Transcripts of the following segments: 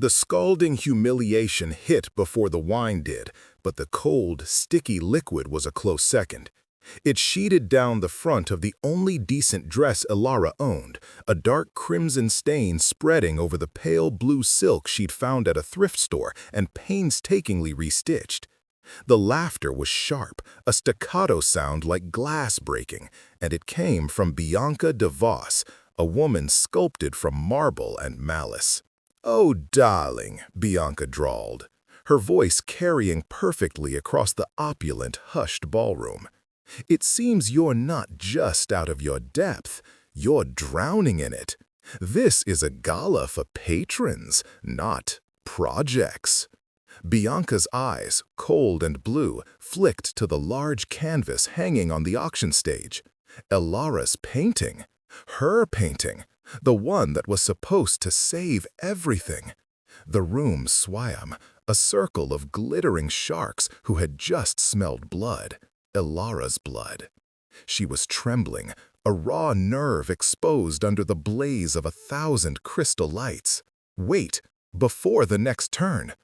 The scalding humiliation hit before the wine did, but the cold, sticky liquid was a close second. It sheeted down the front of the only decent dress Ilara owned, a dark crimson stain spreading over the pale blue silk she'd found at a thrift store and painstakingly restitched. The laughter was sharp, a staccato sound like glass breaking, and it came from Bianca de Vos, a woman sculpted from marble and malice. "Oh, darling," Bianca drawled, her voice carrying perfectly across the opulent, hushed ballroom. "It seems you're not just out of your depth, you're drowning in it. This is a gala for patrons, not projects." Bianca's eyes, cold and blue, flicked to the large canvas hanging on the auction stage. Ilara's painting. Her painting. The one that was supposed to save everything. The room swam, a circle of glittering sharks who had just smelled blood. Ilara's blood. She was trembling, a raw nerve exposed under the blaze of 1,000 crystal lights. Wait, before the next turn.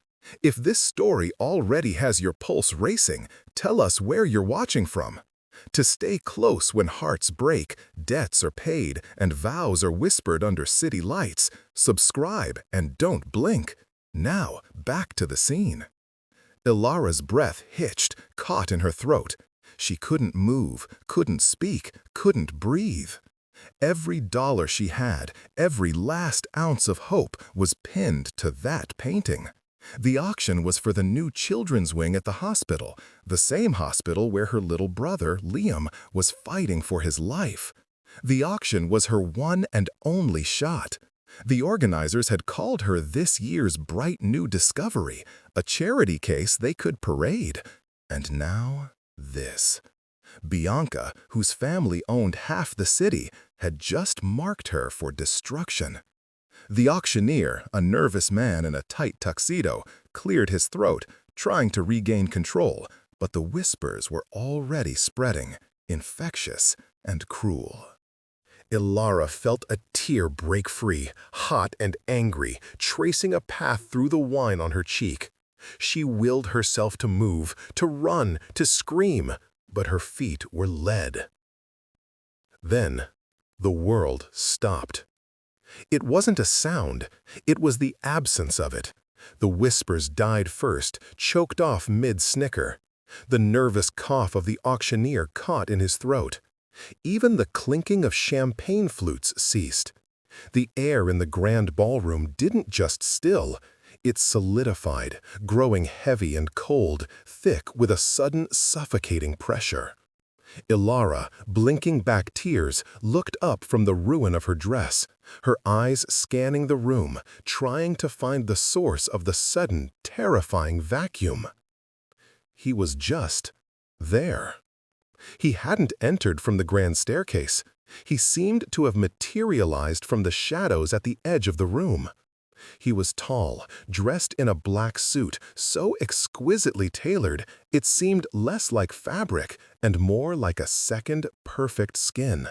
If this story already has your pulse racing, tell us where you're watching from. To stay close when hearts break, debts are paid, and vows are whispered under city lights, subscribe and don't blink. Now, back to the scene. Ilara's breath hitched, caught in her throat. She couldn't move, couldn't speak, couldn't breathe. Every dollar she had, every last ounce of hope was pinned to that painting. The auction was for the new children's wing at the hospital, the same hospital where her little brother, Liam, was fighting for his life. The auction was her one and only shot. The organizers had called her this year's bright new discovery, a charity case they could parade. And now, this. Bianca, whose family owned half the city, had just marked her for destruction. The auctioneer, a nervous man in a tight tuxedo, cleared his throat, trying to regain control, but the whispers were already spreading, infectious and cruel. Ilara felt a tear break free, hot and angry, tracing a path through the wine on her cheek. She willed herself to move, to run, to scream, but her feet were lead. Then, the world stopped. It wasn't a sound, it was the absence of it. The whispers died first, choked off mid-snicker. The nervous cough of the auctioneer caught in his throat. Even the clinking of champagne flutes ceased. The air in the grand ballroom didn't just still, it solidified, growing heavy and cold, thick with a sudden suffocating pressure. Ilara, blinking back tears, looked up from the ruin of her dress, her eyes scanning the room, trying to find the source of the sudden, terrifying vacuum. He was just there. He hadn't entered from the grand staircase. He seemed to have materialized from the shadows at the edge of the room. He was tall, dressed in a black suit, so exquisitely tailored it seemed less like fabric and more like a second perfect skin.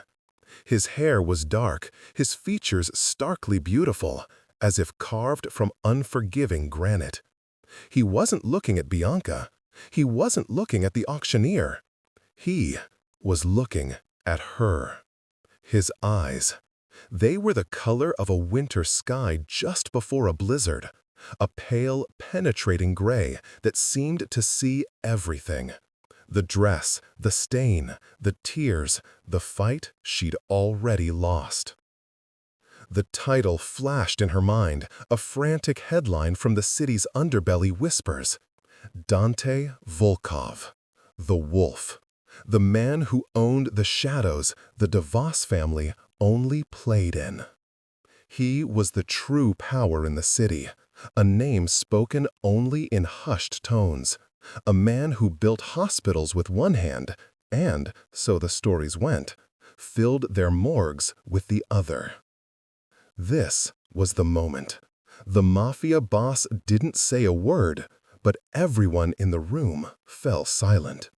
His hair was dark, his features starkly beautiful, as if carved from unforgiving granite. He wasn't looking at Bianca. He wasn't looking at the auctioneer. He was looking at her. His eyes. They were the color of a winter sky just before a blizzard, a pale, penetrating gray that seemed to see everything. The dress, the stain, the tears, the fight she'd already lost. The title flashed in her mind, a frantic headline from the city's underbelly whispers. Dante Volkov, the wolf, the man who owned the shadows the DeVos family only played in. He was the true power in the city, a name spoken only in hushed tones, a man who built hospitals with one hand and, so the stories went, filled their morgues with the other. This was the moment. The Mafia boss didn't say a word, but everyone in the room fell silent.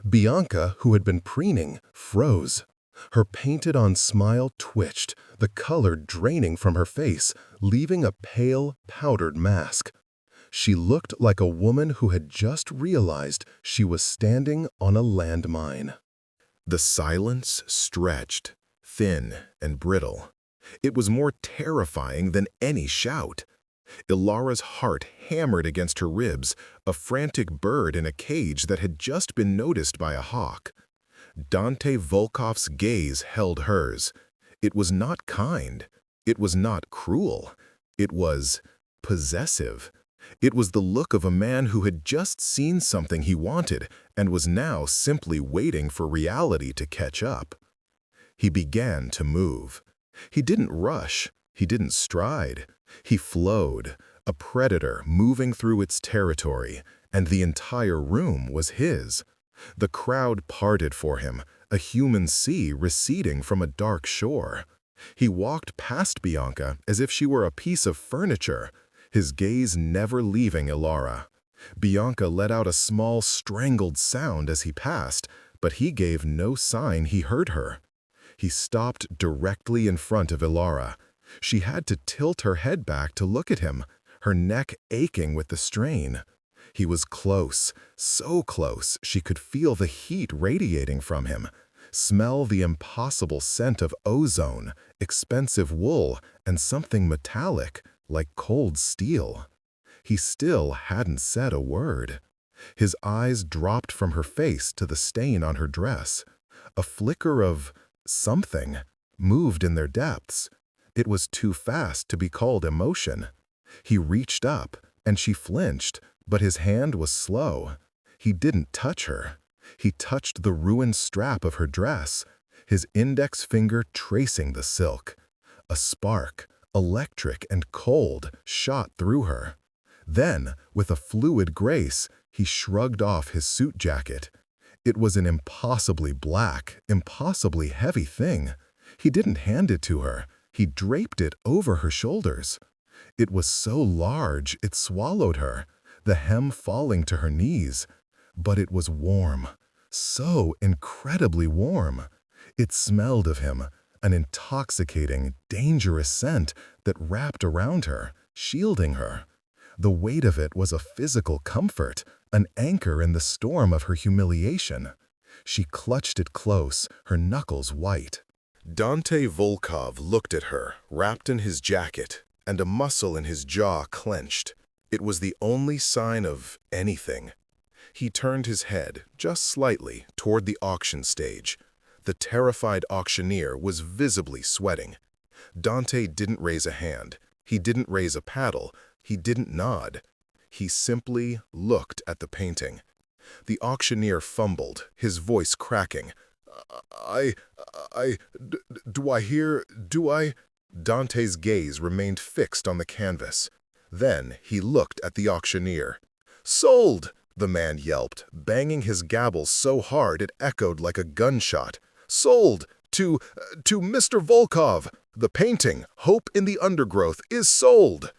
Bianca, who had been preening, froze. Her painted-on smile twitched, the color draining from her face, leaving a pale, powdered mask. She looked like a woman who had just realized she was standing on a landmine. The silence stretched, thin and brittle. It was more terrifying than any shout. Ilara's heart hammered against her ribs, a frantic bird in a cage that had just been noticed by a hawk. Dante Volkov's gaze held hers. It was not kind. It was not cruel. It was possessive. It was the look of a man who had just seen something he wanted and was now simply waiting for reality to catch up. He began to move. He didn't rush. He didn't stride. He flowed, a predator moving through its territory, and the entire room was his. The crowd parted for him, a human sea receding from a dark shore. He walked past Bianca as if she were a piece of furniture, his gaze never leaving Ilara. Bianca let out a small, strangled sound as he passed, but he gave no sign he heard her. He stopped directly in front of Ilara. She had to tilt her head back to look at him, her neck aching with the strain. He was close, so close she could feel the heat radiating from him, smell the impossible scent of ozone, expensive wool, and something metallic, like cold steel. He still hadn't said a word. His eyes dropped from her face to the stain on her dress. A flicker of something moved in their depths. It was too fast to be called emotion. He reached up, and she flinched, but his hand was slow. He didn't touch her. He touched the ruined strap of her dress, his index finger tracing the silk. A spark, electric and cold, shot through her. Then, with a fluid grace, he shrugged off his suit jacket. It was an impossibly black, impossibly heavy thing. He didn't hand it to her. He draped it over her shoulders. It was so large it swallowed her, the hem falling to her knees. But it was warm, so incredibly warm. It smelled of him, an intoxicating, dangerous scent that wrapped around her, shielding her. The weight of it was a physical comfort, an anchor in the storm of her humiliation. She clutched it close, her knuckles white. Dante Volkov looked at her, wrapped in his jacket, and a muscle in his jaw clenched. It was the only sign of anything. He turned his head, just slightly, toward the auction stage. The terrified auctioneer was visibly sweating. Dante didn't raise a hand. He didn't raise a paddle. He didn't nod. He simply looked at the painting. The auctioneer fumbled, his voice cracking. Do I hear, do I? Dante's gaze remained fixed on the canvas. Then he looked at the auctioneer. "Sold!" the man yelped, banging his gavel so hard it echoed like a gunshot. "Sold! To Mr. Volkov! The painting, Hope in the Undergrowth, is sold!"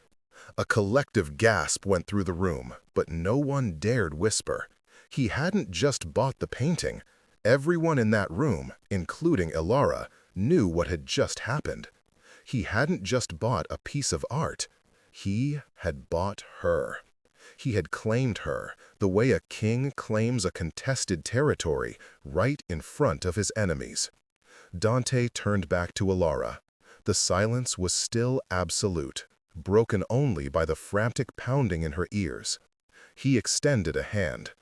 A collective gasp went through the room, but no one dared whisper. He hadn't just bought the painting. Everyone in that room, including Ilara, knew what had just happened. He hadn't just bought a piece of art. He had bought her. He had claimed her, the way a king claims a contested territory, right in front of his enemies. Dante turned back to Ilara. The silence was still absolute, broken only by the frantic pounding in her ears. He extended a hand.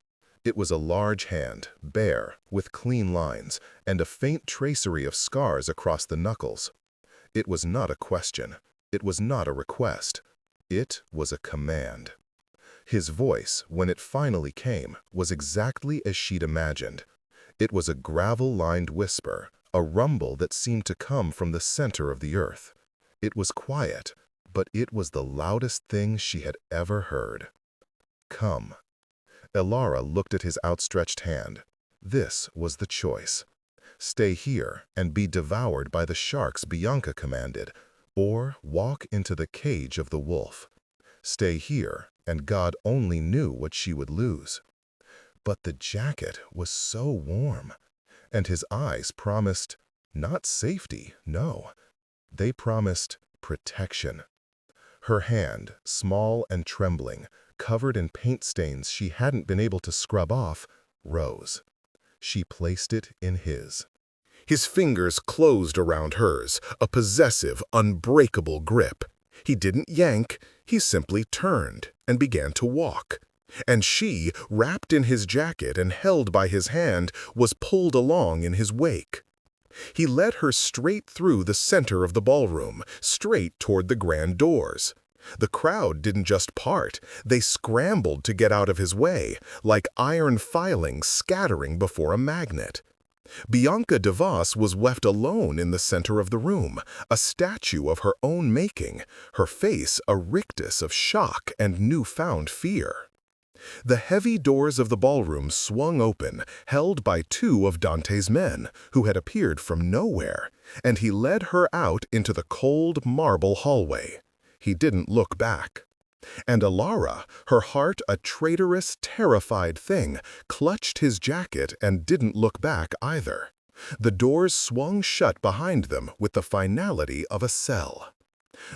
It was a large hand, bare, with clean lines, and a faint tracery of scars across the knuckles. It was not a question. It was not a request. It was a command. His voice, when it finally came, was exactly as she'd imagined. It was a gravel-lined whisper, a rumble that seemed to come from the center of the earth. It was quiet, but it was the loudest thing she had ever heard. "Come." Ilara looked at his outstretched hand. This was the choice. Stay here and be devoured by the sharks Bianca commanded, or walk into the cage of the wolf. Stay here, and God only knew what she would lose. But the jacket was so warm, and his eyes promised Not safety, no. They promised protection. Her hand, small and trembling, covered in paint stains she hadn't been able to scrub off, rose. She placed it in his. His fingers closed around hers, a possessive, unbreakable grip. He didn't yank, he simply turned and began to walk. And she, wrapped in his jacket and held by his hand, was pulled along in his wake. He led her straight through the center of the ballroom, straight toward the grand doors. The crowd didn't just part, they scrambled to get out of his way, like iron filings scattering before a magnet. Bianca DeVos was left alone in the center of the room, a statue of her own making, her face a rictus of shock and newfound fear. The heavy doors of the ballroom swung open, held by two of Dante's men, who had appeared from nowhere, and he led her out into the cold marble hallway. He didn't look back. And Alara, her heart a traitorous, terrified thing, clutched his jacket and didn't look back either. The doors swung shut behind them with the finality of a cell.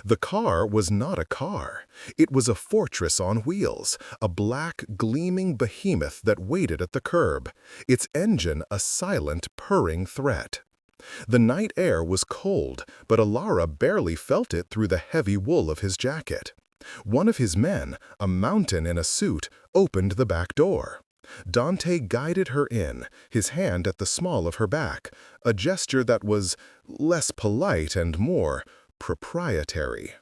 The car was not a car. It was a fortress on wheels, a black, gleaming behemoth that waited at the curb, its engine a silent, purring threat. The night air was cold, but Alara barely felt it through the heavy wool of his jacket. One of his men, a mountain in a suit, opened the back door. Dante guided her in, his hand at the small of her back, a gesture that was less polite and more proprietary.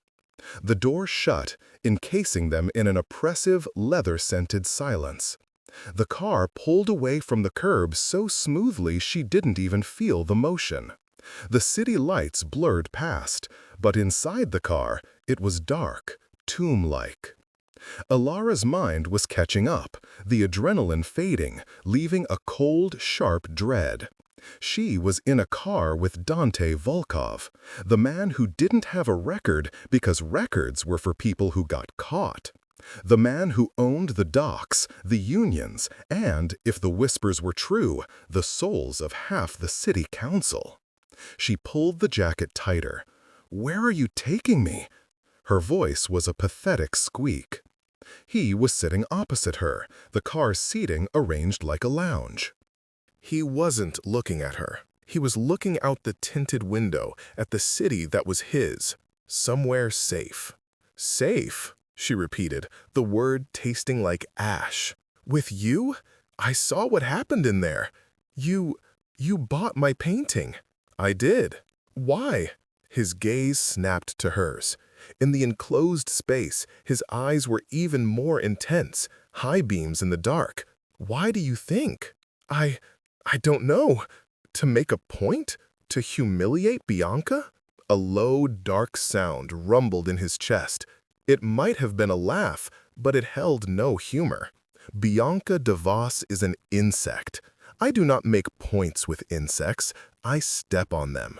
The door shut, encasing them in an oppressive, leather-scented silence. The car pulled away from the curb so smoothly she didn't even feel the motion. The city lights blurred past, but inside the car, it was dark, tomb-like. Alara's mind was catching up, the adrenaline fading, leaving a cold, sharp dread. She was in a car with Dante Volkov, the man who didn't have a record because records were for people who got caught. The man who owned the docks, the unions, and, if the whispers were true, the souls of half the city council. She pulled the jacket tighter. "Where are you taking me?" Her voice was a pathetic squeak. He was sitting opposite her, the car's seating arranged like a lounge. He wasn't looking at her. He was looking out the tinted window at the city that was his, somewhere safe. "Safe?" she repeated, the word tasting like ash. "With you? I saw what happened in there. You bought my painting." "I did. Why?" His gaze snapped to hers. In the enclosed space, his eyes were even more intense, high beams in the dark. "Why do you think?" I don't know. To make a point? To humiliate Bianca?" A low, dark sound rumbled in his chest. It might have been a laugh, but it held no humor. "Bianca DeVos is an insect. I do not make points with insects. I step on them."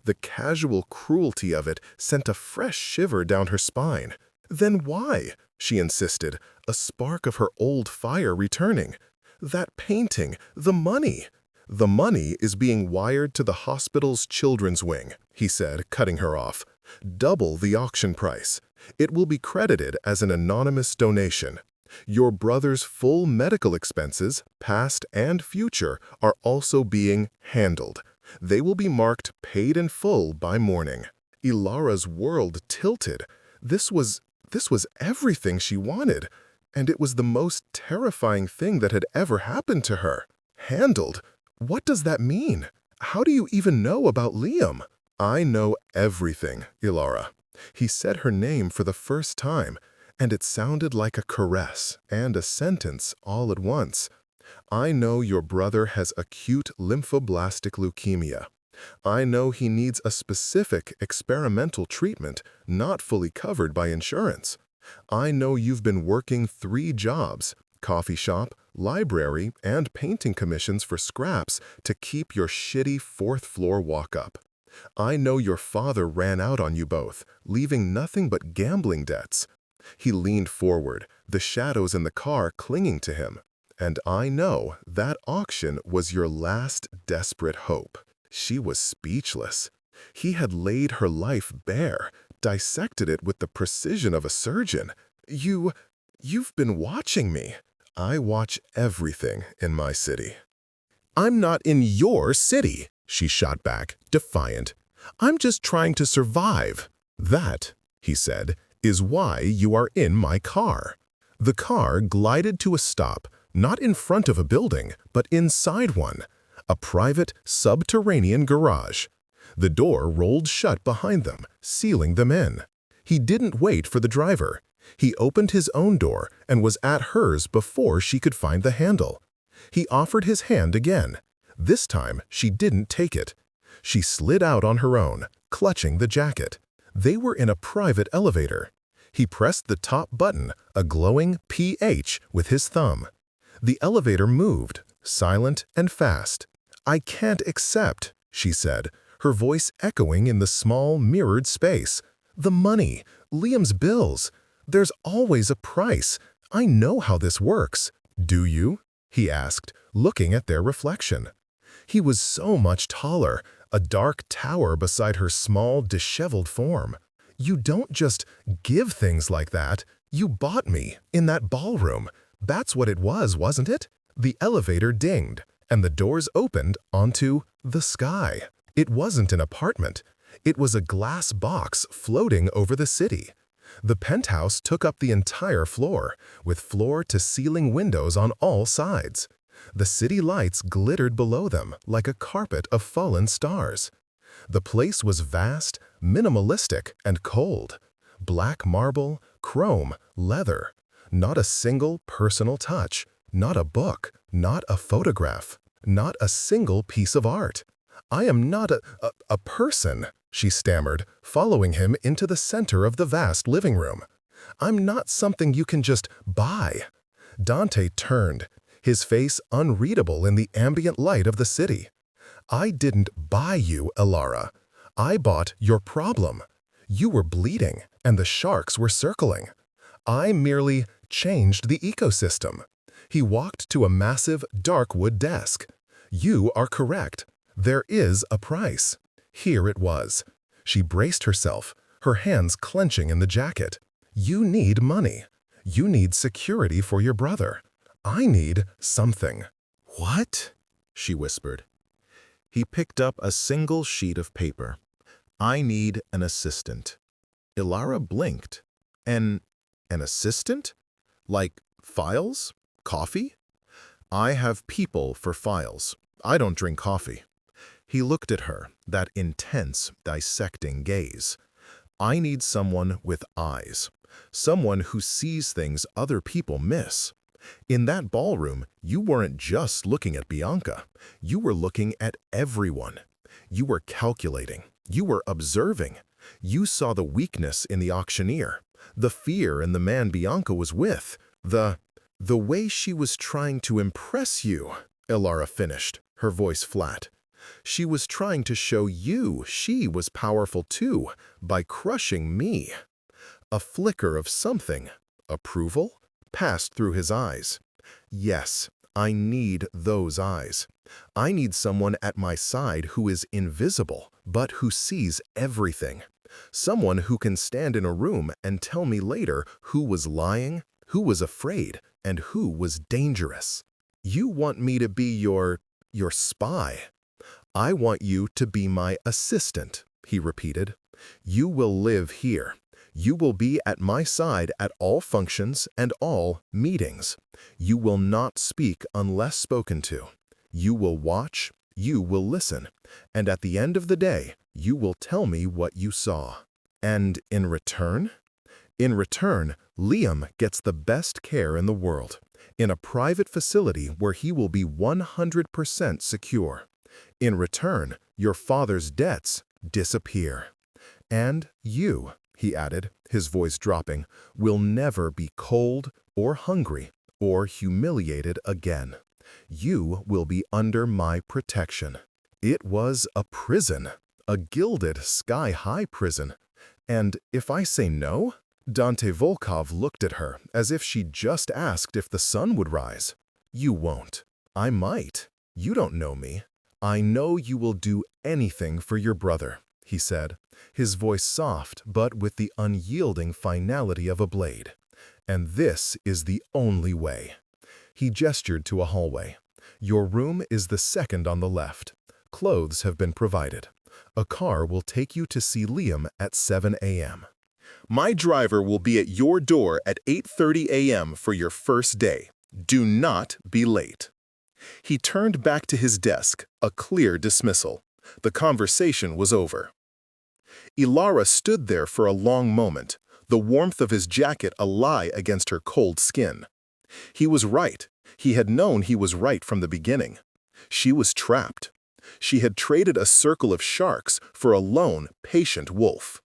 The casual cruelty of it sent a fresh shiver down her spine. "Then why?" she insisted, a spark of her old fire returning. "That painting, the money." "The money is being wired to the hospital's children's wing," he said, cutting her off. "Double the auction price. It will be credited as an anonymous donation. Your brother's full medical expenses, past and future, are also being handled. They will be marked paid in full by morning." Ilara's world tilted. This was everything she wanted, and it was the most terrifying thing that had ever happened to her. Handled? What does that mean? How do you even know about Liam? "I know everything, Ilara." He said her name for the first time, and it sounded like a caress and a sentence all at once. "I know your brother has acute lymphoblastic leukemia. I know he needs a specific experimental treatment not fully covered by insurance. I know you've been working 3 jobs, coffee shop, library, and painting commissions for scraps to keep your shitty 4th-floor walk-up. I know your father ran out on you both, leaving nothing but gambling debts." He leaned forward, the shadows in the car clinging to him. "And I know that auction was your last desperate hope." She was speechless. He had laid her life bare, dissected it with the precision of a surgeon. You've been watching me. I watch everything in my city. I'm not in your city, she shot back, defiant. I'm just trying to survive. That, he said, is why you are in my car. The car glided to a stop, not in front of a building, but inside one, a private, subterranean garage. The door rolled shut behind them, sealing them in. He didn't wait for the driver. He opened his own door and was at hers before she could find the handle. He offered his hand again. This time, she didn't take it. She slid out on her own, clutching the jacket. They were in a private elevator. He pressed the top button, a glowing PH, with his thumb. The elevator moved, silent and fast. I can't accept, she said, her voice echoing in the small, mirrored space. The money, Liam's bills. There's always a price. I know how this works. Do you? He asked, looking at their reflection. He was so much taller, a dark tower beside her small, disheveled form. You don't just give things like that. You bought me in that ballroom. That's what it was, wasn't it? The elevator dinged, and the doors opened onto the sky. It wasn't an apartment. It was a glass box floating over the city. The penthouse took up the entire floor, with floor-to-ceiling windows on all sides. The city lights glittered below them like a carpet of fallen stars. The place was vast, minimalistic, and cold. Black marble, chrome, leather. Not a single personal touch. Not a book. Not a photograph. Not a single piece of art. I am not a person, she stammered, following him into the center of the vast living room. I'm not something you can just buy. Dante turned, his face unreadable in the ambient light of the city. I didn't buy you, Elara. I bought your problem. You were bleeding, and the sharks were circling. I merely changed the ecosystem. He walked to a massive, dark wood desk. You are correct. There is a price. Here it was. She braced herself, her hands clenching in the jacket. You need money. You need security for your brother. I need something. What? She whispered. He picked up a single sheet of paper. I need an assistant. Elara blinked. An assistant? Like files? Coffee? I have people for files. I don't drink coffee. He looked at her, that intense, dissecting gaze. I need someone with eyes. Someone who sees things other people miss. In that ballroom, you weren't just looking at Bianca. You were looking at everyone. You were calculating. You were observing. You saw the weakness in the auctioneer, the fear in the man Bianca was with, the way she was trying to impress you, Elara finished, her voice flat. She was trying to show you she was powerful too, by crushing me. A flicker of something, approval, passed through his eyes. Yes, I need those eyes. I need someone at my side who is invisible, but who sees everything. Someone who can stand in a room and tell me later who was lying, who was afraid, and who was dangerous. You want me to be your spy. I want you to be my assistant, he repeated. You will live here. You will be at my side at all functions and all meetings. You will not speak unless spoken to. You will watch, you will listen, and at the end of the day, you will tell me what you saw. And in return? In return, Liam gets the best care in the world, in a private facility where he will be 100% secure. In return, your father's debts disappear. And you, he added, his voice dropping, will never be cold or hungry or humiliated again. You will be under my protection. It was a prison, a gilded, sky-high prison. And if I say no? Dante Volkov looked at her as if she just asked if the sun would rise. You won't. I might. You don't know me. "I know you will do anything for your brother," he said, his voice soft but with the unyielding finality of a blade. "And this is the only way." He gestured to a hallway. "Your room is the second on the left. Clothes have been provided. A car will take you to see Liam at 7 a.m. My driver will be at your door at 8:30 a.m. for your first day. Do not be late." He turned back to his desk, a clear dismissal. The conversation was over. Ilara stood there for a long moment, the warmth of his jacket a lie against her cold skin. He was right. He had known he was right from the beginning. She was trapped. She had traded a circle of sharks for a lone, patient wolf.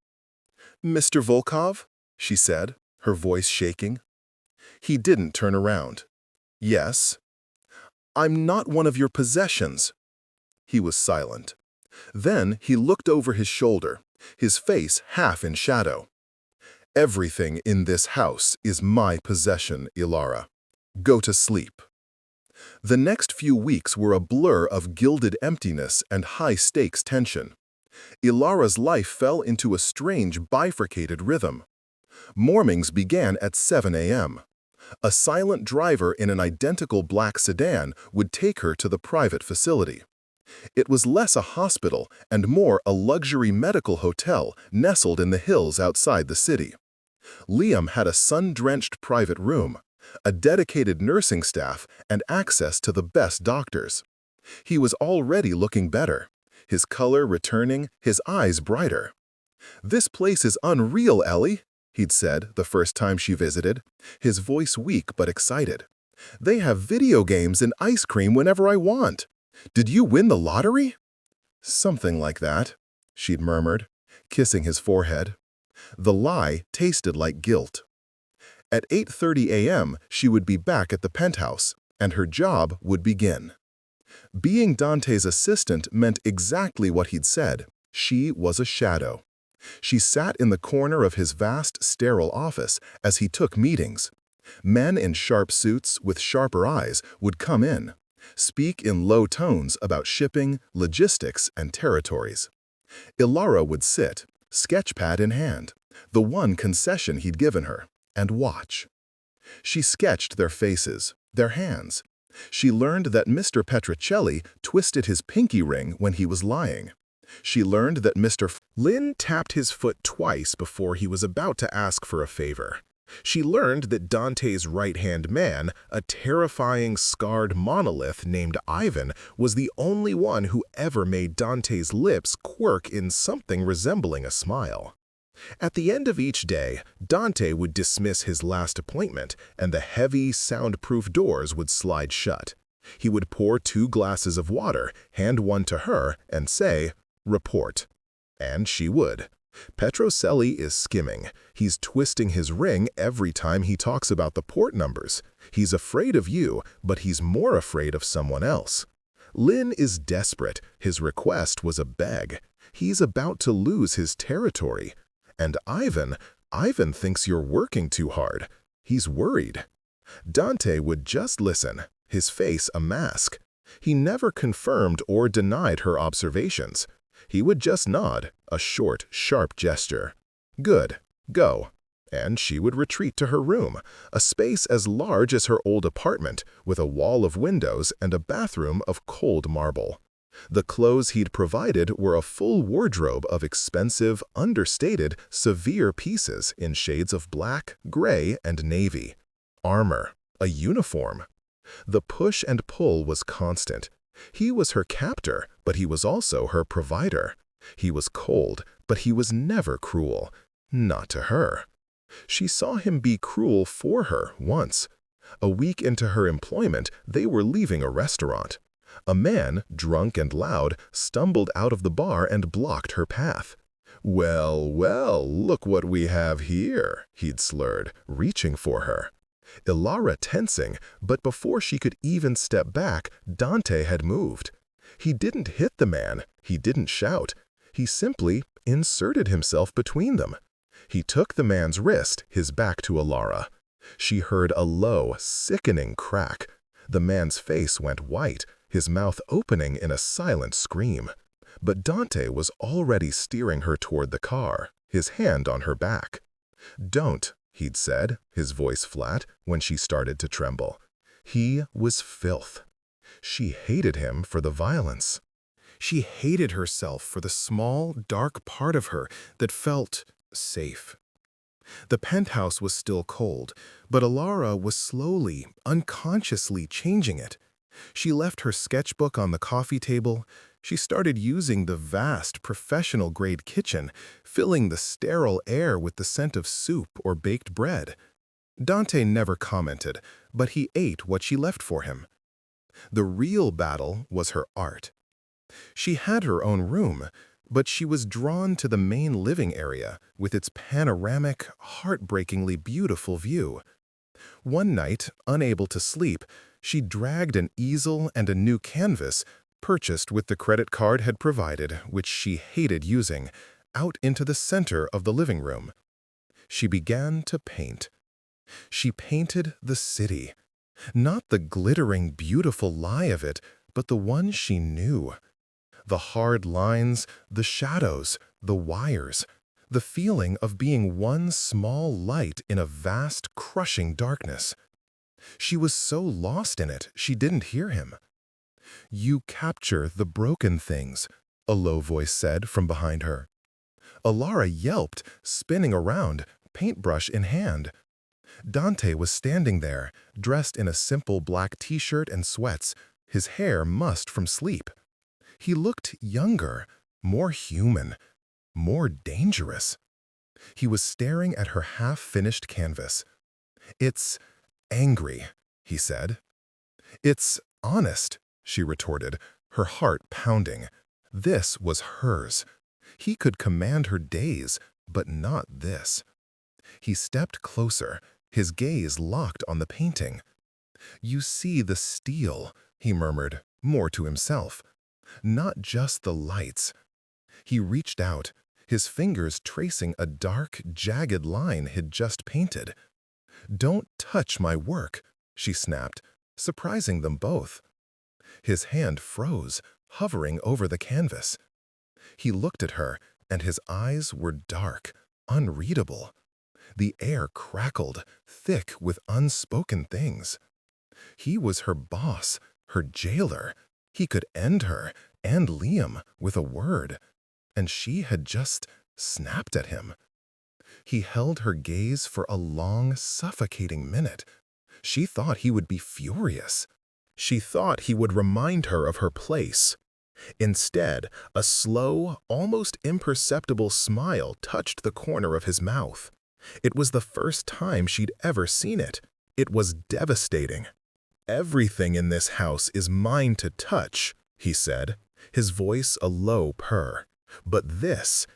"Mr. Volkov?" she said, her voice shaking. He didn't turn around. "Yes." "I'm not one of your possessions." He was silent. Then he looked over his shoulder, his face half in shadow. "Everything in this house is my possession, Ilara. Go to sleep." The next few weeks were a blur of gilded emptiness and high-stakes tension. Ilara's life fell into a strange bifurcated rhythm. Mornings began at 7 a.m. A silent driver in an identical black sedan would take her to the private facility. It was less a hospital and more a luxury medical hotel nestled in the hills outside the city. Liam had a sun-drenched private room, a dedicated nursing staff, and access to the best doctors. He was already looking better, his color returning, his eyes brighter. "This place is unreal, Ellie," he'd said the first time she visited, his voice weak but excited. "They have video games and ice cream whenever I want. Did you win the lottery?" "Something like that," she'd murmured, kissing his forehead. The lie tasted like guilt. At 8:30 a.m., she would be back at the penthouse, and her job would begin. Being Dante's assistant meant exactly what he'd said. She was a shadow. She sat in the corner of his vast, sterile office as he took meetings. Men in sharp suits with sharper eyes would come in, speak in low tones about shipping, logistics, and territories. Ilara would sit, sketchpad in hand, the one concession he'd given her, and watch. She sketched their faces, their hands. She learned that Mr. Petricelli twisted his pinky ring when he was lying. She learned that Mr. Lynn tapped his foot twice before he was about to ask for a favor. She learned that Dante's right-hand man, a terrifying, scarred monolith named Ivan, was the only one who ever made Dante's lips quirk in something resembling a smile. At the end of each day, Dante would dismiss his last appointment, and the heavy, soundproof doors would slide shut. He would pour 2 glasses of water, hand one to her, and say, "Report." And she would. "Petrocelli is skimming. He's twisting his ring every time he talks about the port numbers. He's afraid of you, but he's more afraid of someone else. Lynn is desperate. His request was a beg. He's about to lose his territory. And Ivan thinks you're working too hard. He's worried." Dante would just listen, his face a mask. He never confirmed or denied her observations. He would just nod, a short, sharp gesture. "Good, go." And she would retreat to her room, a space as large as her old apartment, with a wall of windows and a bathroom of cold marble. The clothes he'd provided were a full wardrobe of expensive, understated, severe pieces in shades of black, gray, and navy. Armor, a uniform. The push and pull was constant. He was her captor, but he was also her provider. He was cold, but he was never cruel. Not to her. She saw him be cruel for her once. A week into her employment, they were leaving a restaurant. A man, drunk and loud, stumbled out of the bar and blocked her path. "Well, well, look what we have here," he'd slurred, reaching for her. Ilara tensing, but before she could even step back, Dante had moved. He didn't hit the man, he didn't shout. He simply inserted himself between them. He took the man's wrist, his back to Ilara. She heard a low, sickening crack. The man's face went white. his mouth opening in a silent scream. But Dante was already steering her toward the car, his hand on her back. "Don't," he'd said, his voice flat, when she started to tremble. He was filth. She hated him for the violence. She hated herself for the small, dark part of her that felt safe. The penthouse was still cold, but Alara was slowly, unconsciously changing it. She left her sketchbook on the coffee table. She started using the vast, professional-grade kitchen, filling the sterile air with the scent of soup or baked bread. Dante never commented, but he ate what she left for him. The real battle was her art. She had her own room, but she was drawn to the main living area with its panoramic, heartbreakingly beautiful view. One night, unable to sleep, she dragged an easel and a new canvas, purchased with the credit card had provided, which she hated using, out into the center of the living room. She began to paint. She painted the city. Not the glittering, beautiful lie of it, but the one she knew. The hard lines, the shadows, the wires, the feeling of being one small light in a vast, crushing darkness. She was so lost in it, she didn't hear him. "You capture the broken things," a low voice said from behind her. Alara yelped, spinning around, paintbrush in hand. Dante was standing there, dressed in a simple black t-shirt and sweats, his hair mussed from sleep. He looked younger, more human, more dangerous. He was staring at her half-finished canvas. "It's angry," he said. "It's honest," she retorted, her heart pounding. This was hers. He could command her days, but not this. He stepped closer, his gaze locked on the painting. "You see the steel," he murmured, more to himself. "Not just the lights." He reached out, his fingers tracing a dark, jagged line he'd just painted. "Don't touch my work," she snapped, surprising them both. His hand froze, hovering over the canvas. He looked at her, and his eyes were dark, unreadable. The air crackled, thick with unspoken things. He was her boss, her jailer. He could end her, and Liam, with a word. And she had just snapped at him. He held her gaze for a long, suffocating minute. She thought he would be furious. She thought he would remind her of her place. Instead, a slow, almost imperceptible smile touched the corner of his mouth. It was the first time she'd ever seen it. It was devastating. "Everything in this house is mine to touch," he said, his voice a low purr. "But this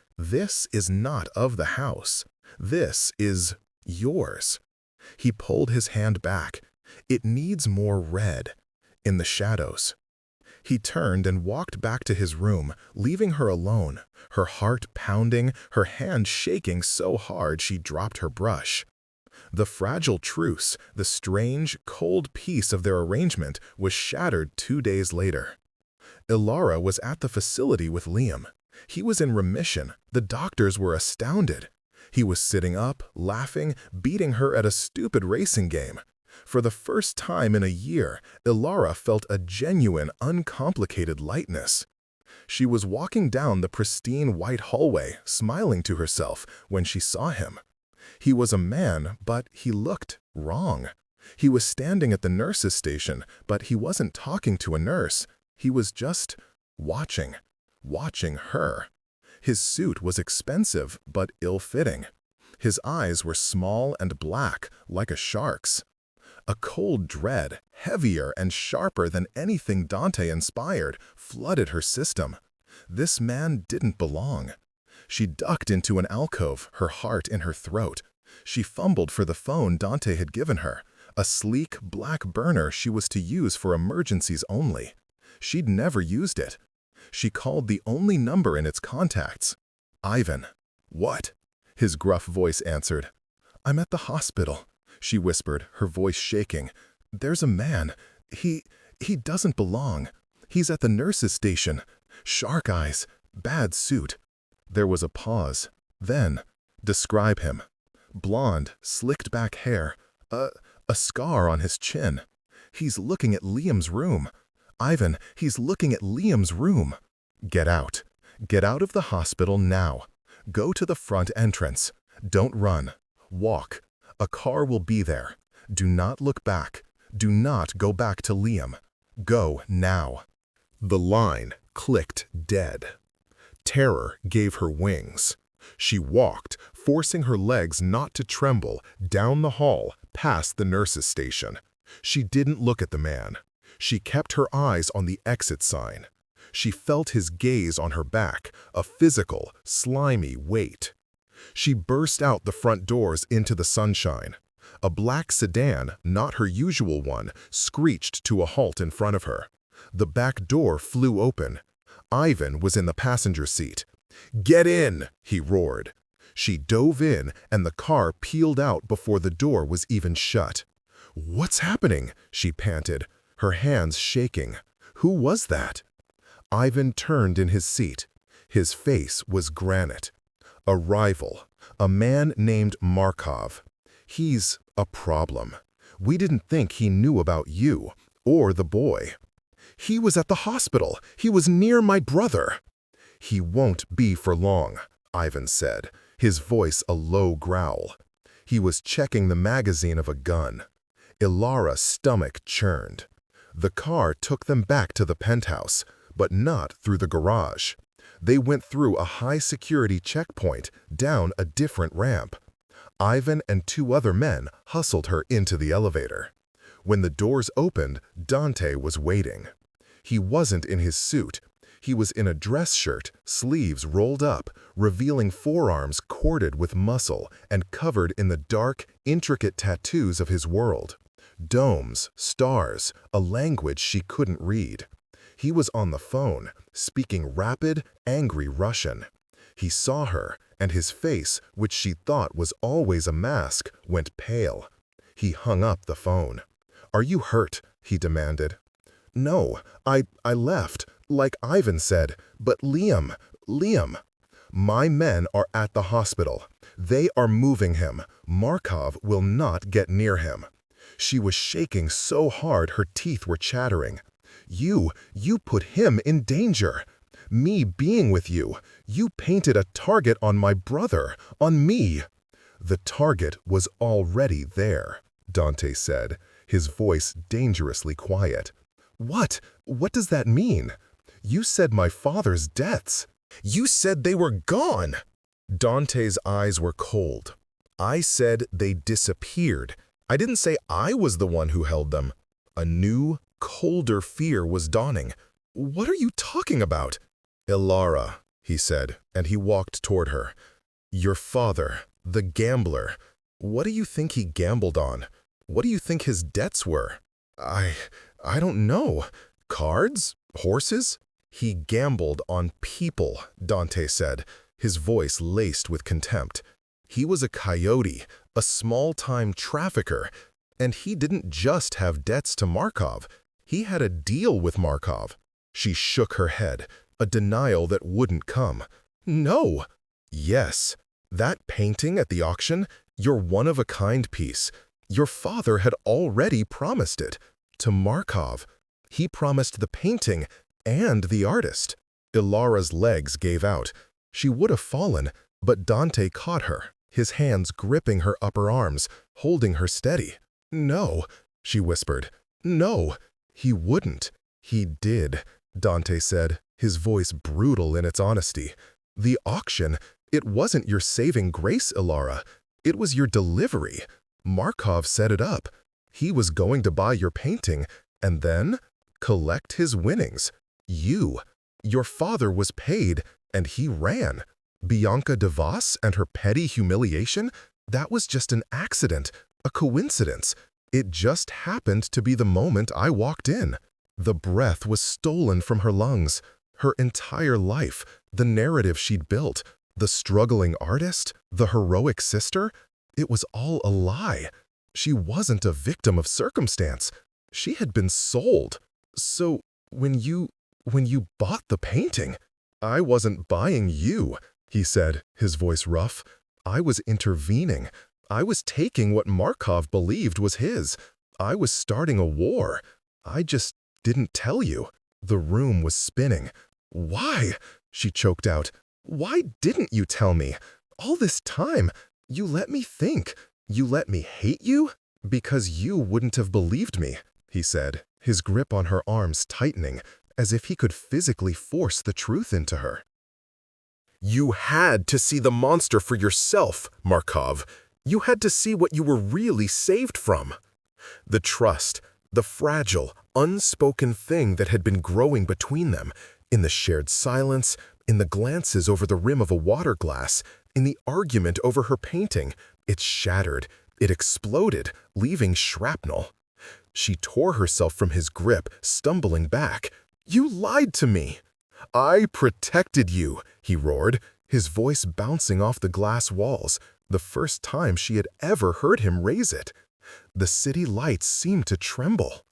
is not of the house. This is yours." He pulled his hand back. "It needs more red." In the shadows. He turned and walked back to his room, leaving her alone, her heart pounding, her hand shaking so hard she dropped her brush. The fragile truce, the strange, cold peace of their arrangement was shattered 2 days later. Ilara was at the facility with Liam. He was in remission. The doctors were astounded. He was sitting up, laughing, beating her at a stupid racing game. For the first time in a year, Ilara felt a genuine, uncomplicated lightness. She was walking down the pristine white hallway, smiling to herself when she saw him. He was a man, but he looked wrong. He was standing at the nurse's station, but he wasn't talking to a nurse. He was just watching her. His suit was expensive, but ill-fitting. His eyes were small and black, like a shark's. A cold dread, heavier and sharper than anything Dante inspired, flooded her system. This man didn't belong. She ducked into an alcove, her heart in her throat. She fumbled for the phone Dante had given her, a sleek, black burner she was to use for emergencies only. She'd never used it. She called the only number in its contacts. "Ivan." "What?" His gruff voice answered. "I'm at the hospital," she whispered, her voice shaking. "There's a man. He doesn't belong. He's at the nurse's station. Shark eyes, bad suit. There was a pause. Then, describe him. Blonde, slicked back hair, a scar on his chin. He's looking at Liam's room. Ivan, he's looking at Liam's room. Get out. Get out of the hospital now. Go to the front entrance. Don't run. Walk. A car will be there. Do not look back. Do not go back to Liam. Go now. The line clicked dead. Terror gave her wings. She walked, forcing her legs not to tremble, down the hall, past the nurse's station. She didn't look at the man. She kept her eyes on the exit sign. She felt his gaze on her back, a physical, slimy weight. She burst out the front doors into the sunshine. A black sedan, not her usual one, screeched to a halt in front of her. The back door flew open. Ivan was in the passenger seat. "Get in!" he roared. She dove in, and the car peeled out before the door was even shut. "What's happening?" she panted, her hands shaking. "Who was that?" Ivan turned in his seat. His face was granite. A rival, a man named Markov. "He's a problem. We didn't think he knew about you, or the boy." "He was at the hospital. He was near my brother." "He won't be for long," Ivan said, his voice a low growl. He was checking the magazine of a gun. Ilara's stomach churned. The car took them back to the penthouse, but not through the garage. They went through a high-security checkpoint, down a different ramp. Ivan and two other men hustled her into the elevator. When the doors opened, Dante was waiting. He wasn't in his suit. He was in a dress shirt, sleeves rolled up, revealing forearms corded with muscle and covered in the dark, intricate tattoos of his world. Domes, stars, a language she couldn't read. He was on the phone, speaking rapid, angry Russian. He saw her, and his face, which she thought was always a mask, went pale. He hung up the phone. "Are you hurt?" he demanded. "No, I left, like Ivan said, but Liam. My men are at the hospital. They are moving him. Markov will not get near him." She was shaking so hard her teeth were chattering. You put him in danger. Me being with you painted a target on my brother, on me." "The target was already there," Dante said, his voice dangerously quiet. What does that mean? You said my father's deaths. You said they were gone." Dante's eyes were cold. "I said they disappeared. I didn't say I was the one who held them." A new, colder fear was dawning. "What are you talking about?" "Ilara," he said, and he walked toward her. "Your father, the gambler. What do you think he gambled on? What do you think his debts were?" I don't know. Cards? Horses?" "He gambled on people," Dante said, his voice laced with contempt. "He was a coyote, a small-time trafficker, and he didn't just have debts to Markov. He had a deal with Markov." She shook her head, a denial that wouldn't come. "No." "Yes. That painting at the auction, your one-of-a-kind piece. Your father had already promised it. To Markov. He promised the painting and the artist." Ilara's legs gave out. She would have fallen, but Dante caught her, his hands gripping her upper arms, holding her steady. "No," she whispered. "No, he wouldn't." "He did," Dante said, his voice brutal in its honesty. "The auction, it wasn't your saving grace, Ilara. It was your delivery. Markov set it up. He was going to buy your painting, and then collect his winnings. Your father was paid, and he ran. Bianca DeVos and her petty humiliation, that was just an accident, a coincidence. It just happened to be the moment I walked in." The breath was stolen from her lungs. Her entire life, the narrative she'd built, the struggling artist, the heroic sister, it was all a lie. She wasn't a victim of circumstance. She had been sold. "So, when you when you bought the painting. I wasn't buying you, he said, his voice rough. I was intervening. I was taking what Markov believed was his. I was starting a war. I just didn't tell you. The room was spinning. Why? She choked out. Why didn't you tell me? All this time, you let me think. You let me hate you? Because you wouldn't have believed me, he said, his grip on her arms tightening, as if he could physically force the truth into her. You had to see the monster for yourself, Markov. You had to see what you were really saved from. The trust, the fragile, unspoken thing that had been growing between them, in the shared silence, in the glances over the rim of a water glass, in the argument over her painting, it shattered, it exploded, leaving shrapnel. She tore herself from his grip, stumbling back. You lied to me. I protected you, he roared, his voice bouncing off the glass walls, the first time she had ever heard him raise it. The city lights seemed to tremble.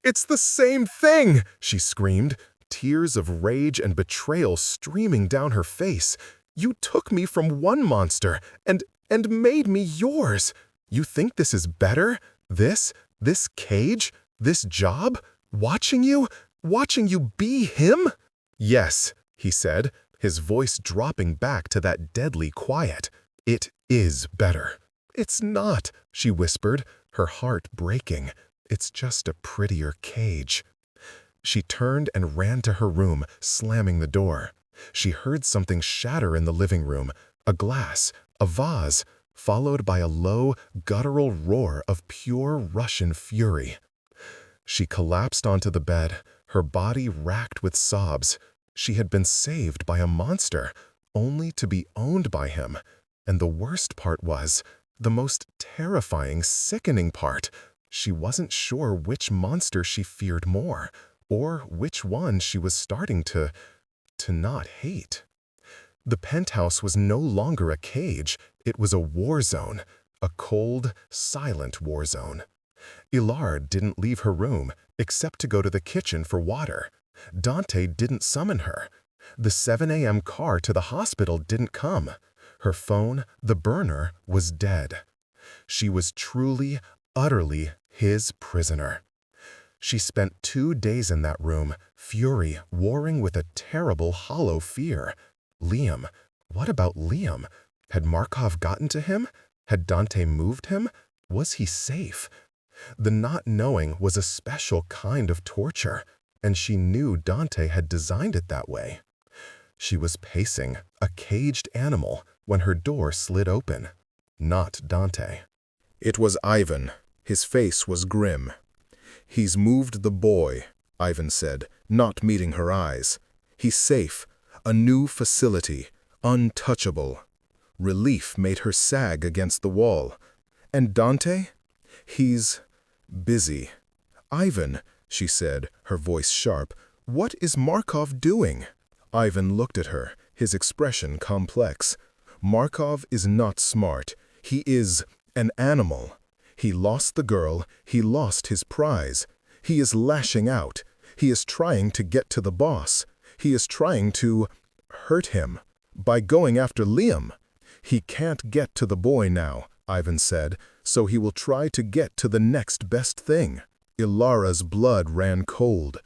It's the same thing, she screamed, tears of rage and betrayal streaming down her face. You took me from one monster and made me yours. You think this is better? This cage? This job? Watching you be him? Yes, he said, his voice dropping back to that deadly quiet. It is better. It's not, she whispered, her heart breaking. It's just a prettier cage. She turned and ran to her room, slamming the door. She heard something shatter in the living room, a glass, a vase, followed by a low, guttural roar of pure Russian fury. She collapsed onto the bed, her body racked with sobs. She had been saved by a monster, only to be owned by him. And the worst part was, the most terrifying, sickening part, she wasn't sure which monster she feared more, or which one she was starting to not hate. The penthouse was no longer a cage, it was a war zone, a cold, silent war zone. Ilar didn't leave her room, except to go to the kitchen for water. Dante didn't summon her. The 7 a.m. car to the hospital didn't come. Her phone, the burner, was dead. She was truly, utterly his prisoner. She spent 2 days in that room, fury warring with a terrible, hollow fear. Liam. What about Liam? Had Markov gotten to him? Had Dante moved him? Was he safe? The not knowing was a special kind of torture, and she knew Dante had designed it that way. She was pacing, a caged animal, when her door slid open. Not Dante. It was Ivan. His face was grim. He's moved the boy, Ivan said, not meeting her eyes. He's safe. A new facility. Untouchable. Relief made her sag against the wall. And Dante? He's busy. Ivan, she said, her voice sharp, what is Markov doing? Ivan looked at her, his expression complex. Markov is not smart. He is an animal. He lost the girl. He lost his prize. He is lashing out. He is trying to get to the boss. He is trying to hurt him by going after Liam. He can't get to the boy now, Ivan said, so he will try to get to the next best thing. Ilara's blood ran cold.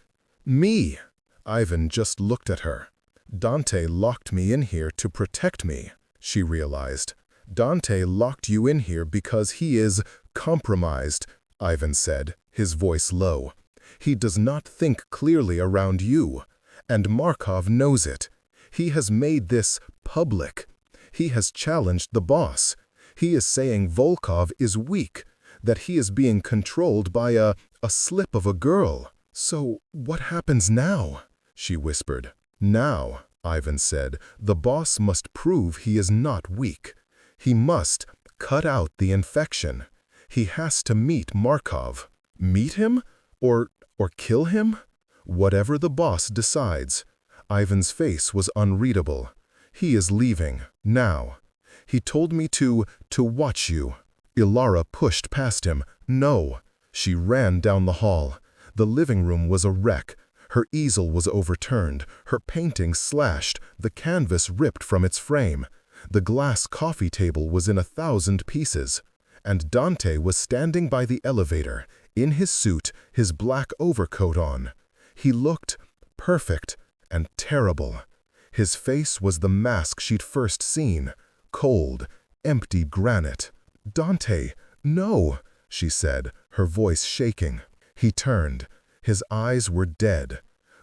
Me. Ivan just looked at her. Dante locked me in here to protect me, she realized. Dante locked you in here because he is compromised, Ivan said, his voice low. He does not think clearly around you, and Markov knows it. He has made this public. He has challenged the boss. He is saying Volkov is weak, that he is being controlled by a slip of a girl. So what happens now? She whispered. Now, Ivan said, the boss must prove he is not weak. He must cut out the infection. He has to meet Markov. Meet him? Or kill him? Whatever the boss decides. Ivan's face was unreadable. He is leaving, now. He told me to watch you. Ilara pushed past him. No. She ran down the hall. The living room was a wreck. Her easel was overturned, her painting slashed, the canvas ripped from its frame. The glass coffee table was in 1,000 pieces. And Dante was standing by the elevator, in his suit, his black overcoat on. He looked perfect and terrible. His face was the mask she'd first seen, cold, empty granite. "Dante, no," she said, her voice shaking. He turned. His eyes were dead.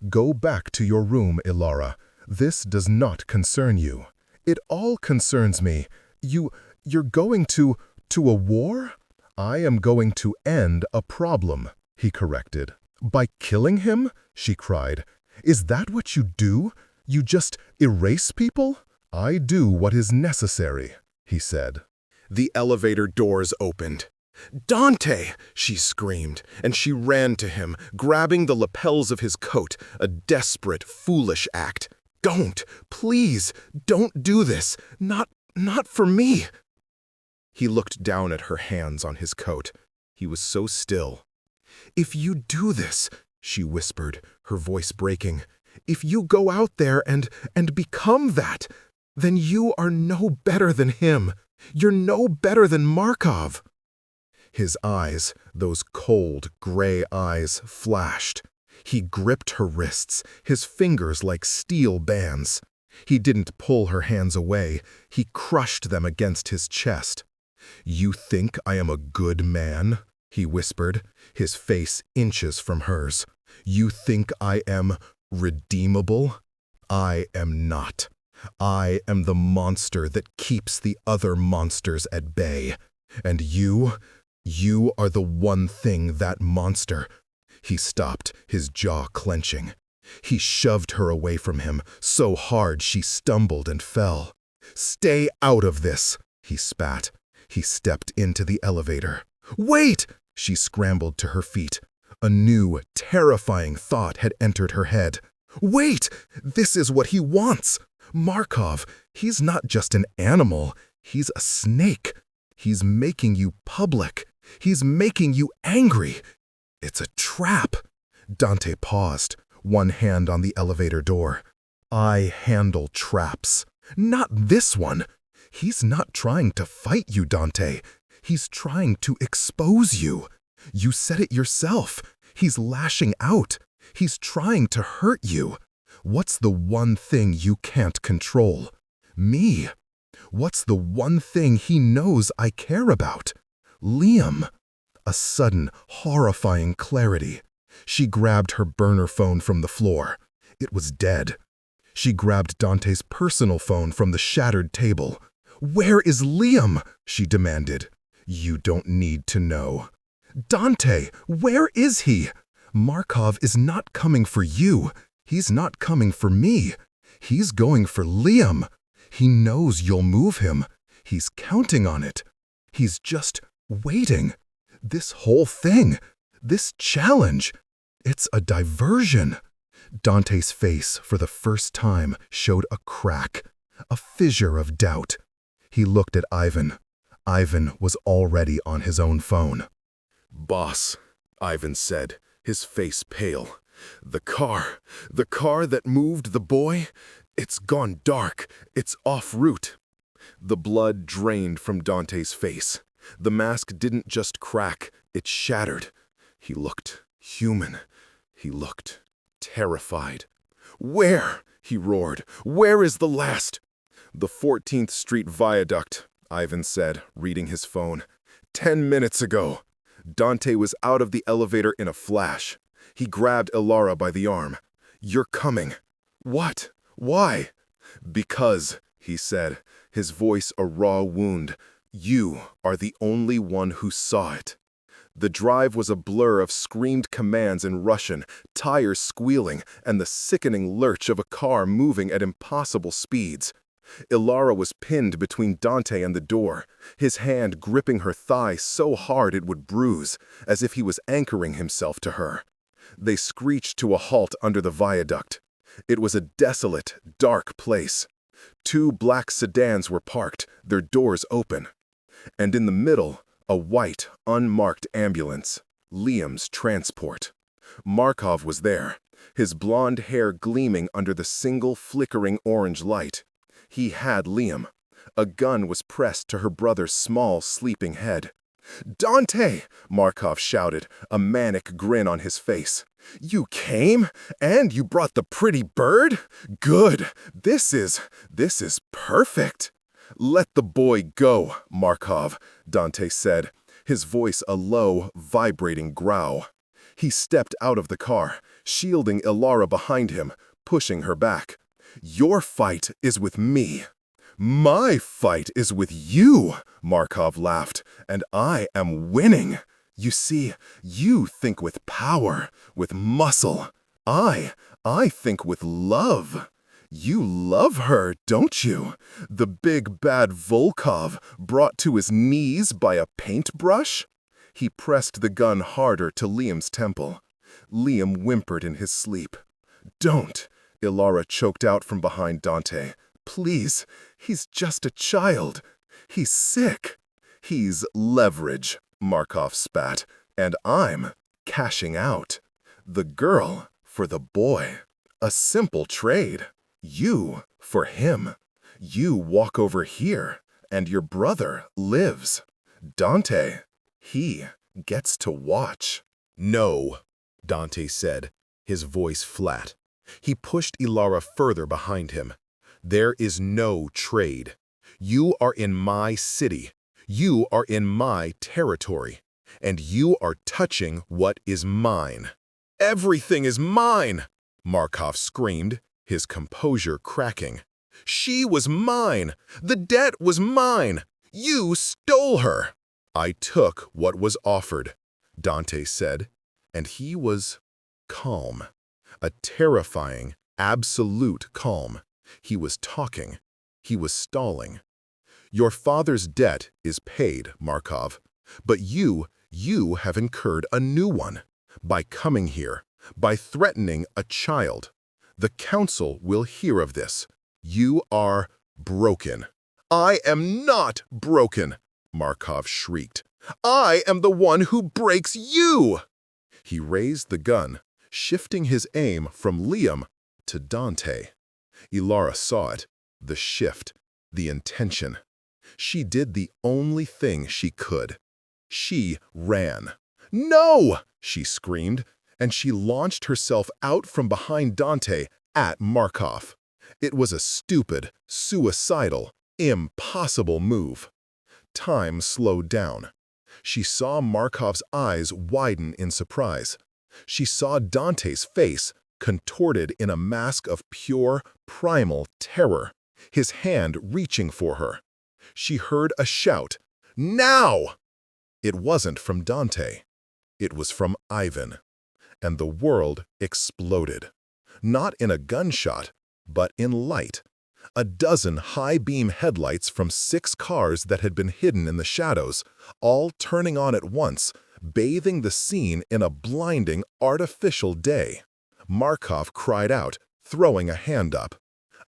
"Go back to your room, Ilara. This does not concern you. It all concerns me. You're going to a war? I am going to end a problem," he corrected. "By killing him?" she cried. "Is that what you do? You just erase people?" "I do what is necessary," he said. The elevator doors opened. "Dante!" she screamed, and she ran to him, grabbing the lapels of his coat, a desperate, foolish act. "Don't! Please! Don't do this! Not for me!" He looked down at her hands on his coat. He was so still. "If you do this," she whispered, her voice breaking, "if you go out there and become that, then you are no better than him. You're no better than Markov." His eyes, those cold, gray eyes, flashed. He gripped her wrists, his fingers like steel bands. He didn't pull her hands away. He crushed them against his chest. "You think I am a good man?" he whispered, his face inches from hers. "You think I am redeemable? I am not. I am the monster that keeps the other monsters at bay. And you are the one thing that monster." He stopped, his jaw clenching. He shoved her away from him, so hard she stumbled and fell. "Stay out of this," he spat. He stepped into the elevator. "Wait!" She scrambled to her feet. A new, terrifying thought had entered her head. "Wait! This is what he wants! Markov, he's not just an animal. He's a snake. He's making you public. He's making you angry. It's a trap." Dante paused, one hand on the elevator door. "I handle traps. Not this one. He's not trying to fight you, Dante. He's trying to expose you. You said it yourself. He's lashing out. He's trying to hurt you. What's the one thing you can't control? Me. What's the one thing he knows I care about? Liam." A sudden, horrifying clarity. She grabbed her burner phone from the floor. It was dead. She grabbed Dante's personal phone from the shattered table. "Where is Liam?" she demanded. "You don't need to know." "Dante, where is he? Markov is not coming for you. He's not coming for me. He's going for Liam. He knows you'll move him. He's counting on it. He's just waiting. This whole thing, this challenge, it's a diversion." Dante's face, for the first time, showed a crack, a fissure of doubt. He looked at Ivan. Ivan was already on his own phone. "Boss," Ivan said, his face pale. The car that moved the boy, it's gone dark, it's off route." The blood drained from Dante's face. The mask didn't just crack, it shattered. He looked human. He looked terrified. "Where?" he roared. "Where is the last?" "The 14th Street Viaduct," Ivan said, reading his phone. 10 minutes ago." Dante was out of the elevator in a flash. He grabbed Ilara by the arm. "You're coming." "What? Why?" "Because," he said, his voice a raw wound, "you are the only one who saw it." The drive was a blur of screamed commands in Russian, tires squealing, and the sickening lurch of a car moving at impossible speeds. Ilara was pinned between Dante and the door, his hand gripping her thigh so hard it would bruise, as if he was anchoring himself to her. They screeched to a halt under the viaduct. It was a desolate, dark place. 2 black sedans were parked, their doors open. And in the middle, a white, unmarked ambulance, Liam's transport. Markov was there, his blonde hair gleaming under the single flickering orange light. He had Liam. A gun was pressed to her brother's small, sleeping head. "Dante!" Markov shouted, a manic grin on his face. "You came? And you brought the pretty bird? Good! This is perfect!" "Let the boy go, Markov," Dante said, his voice a low, vibrating growl. He stepped out of the car, shielding Ilara behind him, pushing her back. "Your fight is with me." "My fight is with you," Markov laughed, "and I am winning. You see, you think with power, with muscle. I think with love. You love her, don't you? The big bad Volkov brought to his knees by a paintbrush?" He pressed the gun harder to Liam's temple. Liam whimpered in his sleep. "Don't," Ilara choked out from behind Dante. "Please, he's just a child. He's sick." "He's leverage," Markov spat, "and I'm cashing out. The girl for the boy. A simple trade. You for him. You walk over here, and your brother lives. Dante, he gets to watch." "No," Dante said, his voice flat. He pushed Ilara further behind him. "There is no trade. You are in my city. You are in my territory. And you are touching what is mine." "Everything is mine!" Markov screamed, his composure cracking. "She was mine! The debt was mine! You stole her!" "I took what was offered," Dante said, and he was calm. A terrifying, absolute calm. He was talking. He was stalling. "Your father's debt is paid, Markov, but you have incurred a new one. By coming here, by threatening a child. The council will hear of this. You are broken." "I am not broken!" Markov shrieked. "I am the one who breaks you!" He raised the gun, shifting his aim from Liam to Dante. Ilara saw it, the shift, the intention. She did the only thing she could. She ran. "No!" she screamed, and she launched herself out from behind Dante at Markov. It was a stupid, suicidal, impossible move. Time slowed down. She saw Markov's eyes widen in surprise. She saw Dante's face contorted in a mask of pure, primal terror, his hand reaching for her. She heard a shout, "Now!" It wasn't from Dante. It was from Ivan. And the world exploded. Not in a gunshot, but in light. A dozen high-beam headlights from 6 cars that had been hidden in the shadows, all turning on at once, bathing the scene in a blinding, artificial day. Markov cried out, throwing a hand up.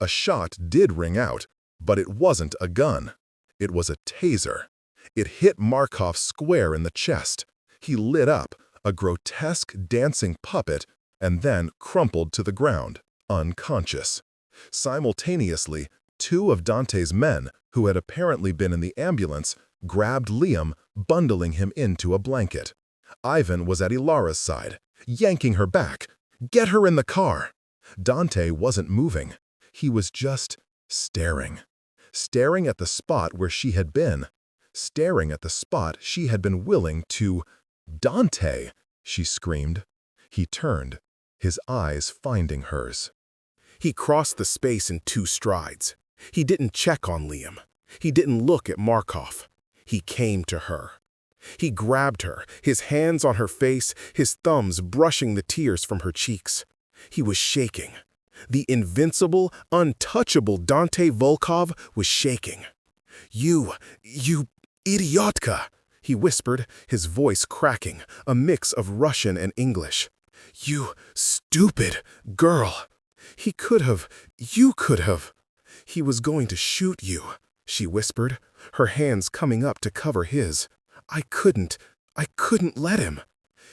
A shot did ring out, but it wasn't a gun. It was a taser. It hit Markov square in the chest. He lit up, a grotesque dancing puppet, and then crumpled to the ground, unconscious. Simultaneously, 2 of Dante's men, who had apparently been in the ambulance, grabbed Liam, bundling him into a blanket. Ivan was at Ilara's side, yanking her back. "Get her in the car!" Dante wasn't moving. He was just staring. Staring at the spot where she had been. Staring at the spot she had been willing to... "Dante!" she screamed. He turned, his eyes finding hers. He crossed the space in 2 strides. He didn't check on Liam. He didn't look at Markov. He came to her. He grabbed her, his hands on her face, his thumbs brushing the tears from her cheeks. He was shaking. The invincible, untouchable Dante Volkov was shaking. You idiotka!" he whispered, his voice cracking, a mix of Russian and English. "You stupid girl! You could have. He was going to shoot you," she whispered, her hands coming up to cover his. I couldn't let him.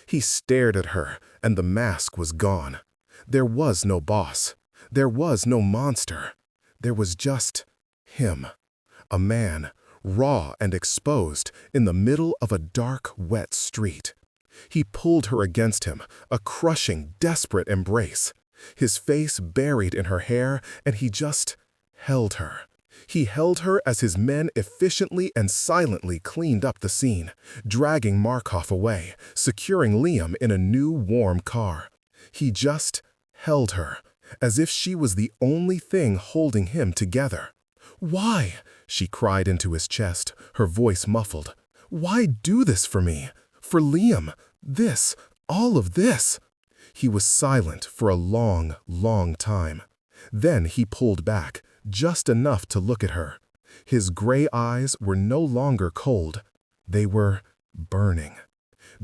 He stared at her, and the mask was gone. There was no boss. There was no monster. There was just him. A man, raw and exposed, in the middle of a dark, wet street. He pulled her against him, a crushing, desperate embrace. His face buried in her hair, and he just held her. He held her as his men efficiently and silently cleaned up the scene, dragging Markov away, securing Liam in a new, warm car. He just held her, as if she was the only thing holding him together. "Why?" she cried into his chest, her voice muffled. "Why do this for me? For Liam? This? All of this?" He was silent for a long, long time. Then he pulled back, just enough to look at her. His gray eyes were no longer cold. They were burning.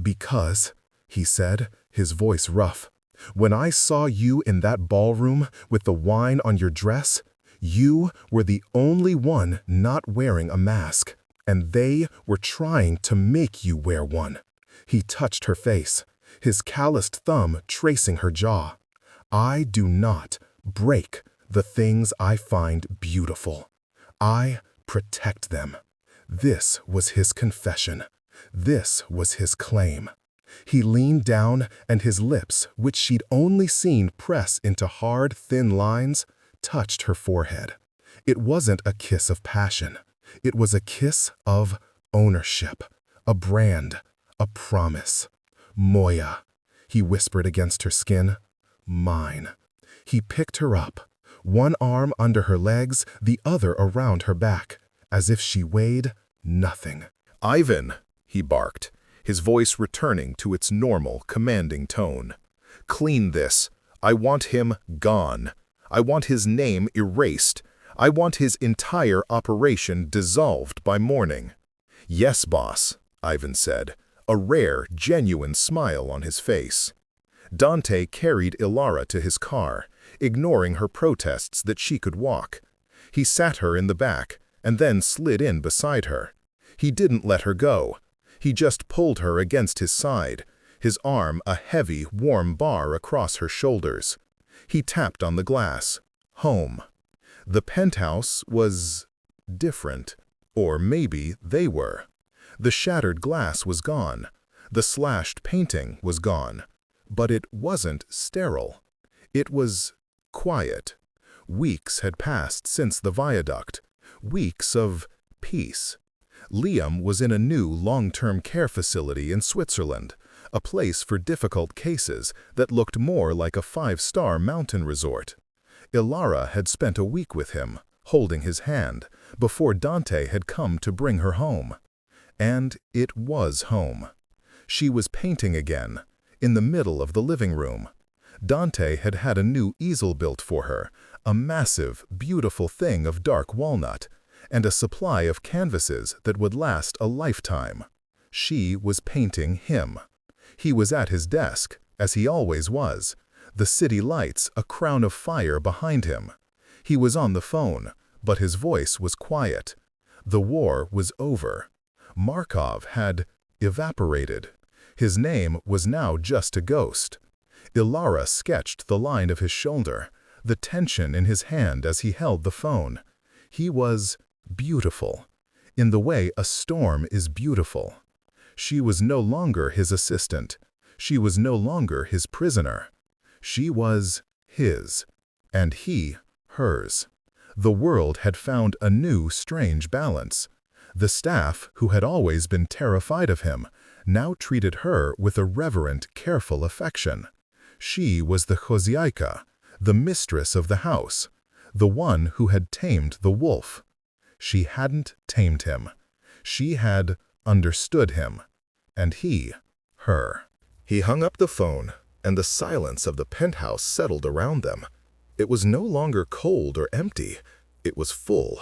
"Because," he said, his voice rough, "when I saw you in that ballroom with the wine on your dress, you were the only one not wearing a mask, and they were trying to make you wear one." He touched her face, his calloused thumb tracing her jaw. "I do not break the things I find beautiful. I protect them." This was his confession. This was his claim. He leaned down, and his lips, which she'd only seen press into hard, thin lines, touched her forehead. It wasn't a kiss of passion. It was a kiss of ownership, a brand, a promise. "Moya," he whispered against her skin. "Mine." He picked her up, one arm under her legs, the other around her back, as if she weighed nothing. "Ivan," he barked, his voice returning to its normal, commanding tone. "Clean this. I want him gone. I want his name erased. I want his entire operation dissolved by morning." "Yes, boss," Ivan said, a rare, genuine smile on his face. Dante carried Ilara to his car, ignoring her protests that she could walk. He sat her in the back, and then slid in beside her. He didn't let her go. He just pulled her against his side, his arm a heavy, warm bar across her shoulders. He tapped on the glass. Home. The penthouse was different. Or maybe they were. The shattered glass was gone. The slashed painting was gone. But it wasn't sterile. It was quiet. Weeks had passed since the viaduct. Weeks of peace. Liam was in a new long-term care facility in Switzerland, a place for difficult cases that looked more like a five-star mountain resort. Ilara had spent a week with him, holding his hand, before Dante had come to bring her home. And it was home. She was painting again, in the middle of the living room. Dante had had a new easel built for her, a massive, beautiful thing of dark walnut, and a supply of canvases that would last a lifetime. She was painting him. He was at his desk, as he always was, the city lights a crown of fire behind him. He was on the phone, but his voice was quiet. The war was over. Markov had evaporated. His name was now just a ghost. Ilara sketched the line of his shoulder, the tension in his hand as he held the phone. He was beautiful, in the way a storm is beautiful. She was no longer his assistant. She was no longer his prisoner. She was his, and he hers. The world had found a new, strange balance. The staff, who had always been terrified of him, now treated her with a reverent, careful affection. She was the Chozyaika, the mistress of the house, the one who had tamed the wolf. She hadn't tamed him. She had understood him, and he, her. He hung up the phone, and the silence of the penthouse settled around them. It was no longer cold or empty. It was full.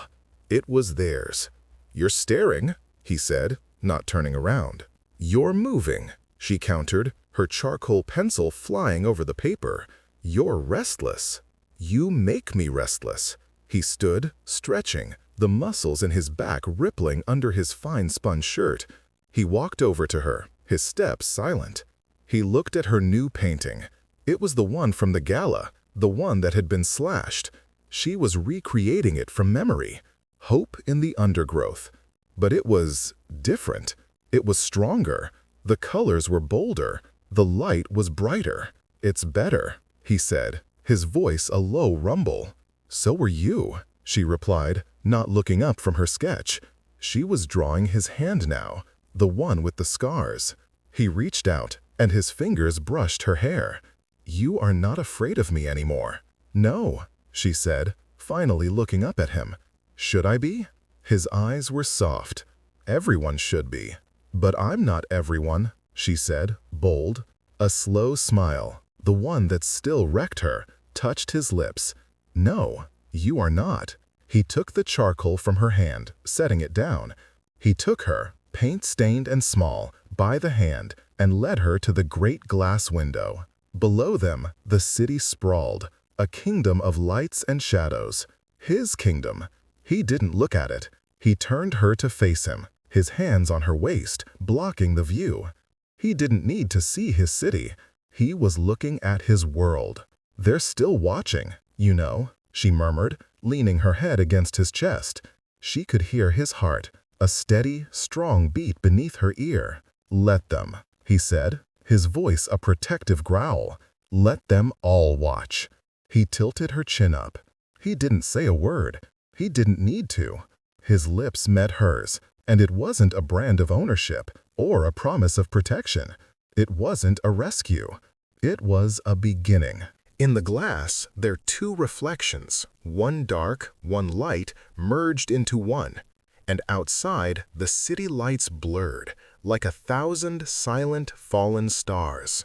It was theirs. "You're staring," he said, not turning around. "You're moving," she countered, her charcoal pencil flying over the paper. "You're restless. You make me restless." He stood, stretching, the muscles in his back rippling under his fine-spun shirt. He walked over to her, his steps silent. He looked at her new painting. It was the one from the gala, the one that had been slashed. She was recreating it from memory. Hope in the undergrowth. But it was different. It was stronger. The colors were bolder. The light was brighter. "It's better," he said, his voice a low rumble. "So were you," she replied, not looking up from her sketch. She was drawing his hand now, the one with the scars. He reached out, and his fingers brushed her hair. "You are not afraid of me anymore." "No," she said, finally looking up at him. "Should I be?" His eyes were soft. "Everyone should be." "But I'm not everyone," she said, bold. A slow smile, the one that still wrecked her, touched his lips. "No, you are not." He took the charcoal from her hand, setting it down. He took her, paint-stained and small, by the hand and led her to the great glass window. Below them, the city sprawled, a kingdom of lights and shadows. His kingdom. He didn't look at it. He turned her to face him, his hands on her waist, blocking the view. He didn't need to see his city. He was looking at his world. "They're still watching, you know," she murmured, leaning her head against his chest. She could hear his heart, a steady, strong beat beneath her ear. "Let them," he said, his voice a protective growl. "Let them all watch." He tilted her chin up. He didn't say a word. He didn't need to. His lips met hers, and it wasn't a brand of ownership or a promise of protection. It wasn't a rescue. It was a beginning. In the glass, their two reflections, one dark, one light, merged into one. And outside, the city lights blurred, like 1,000 silent fallen stars.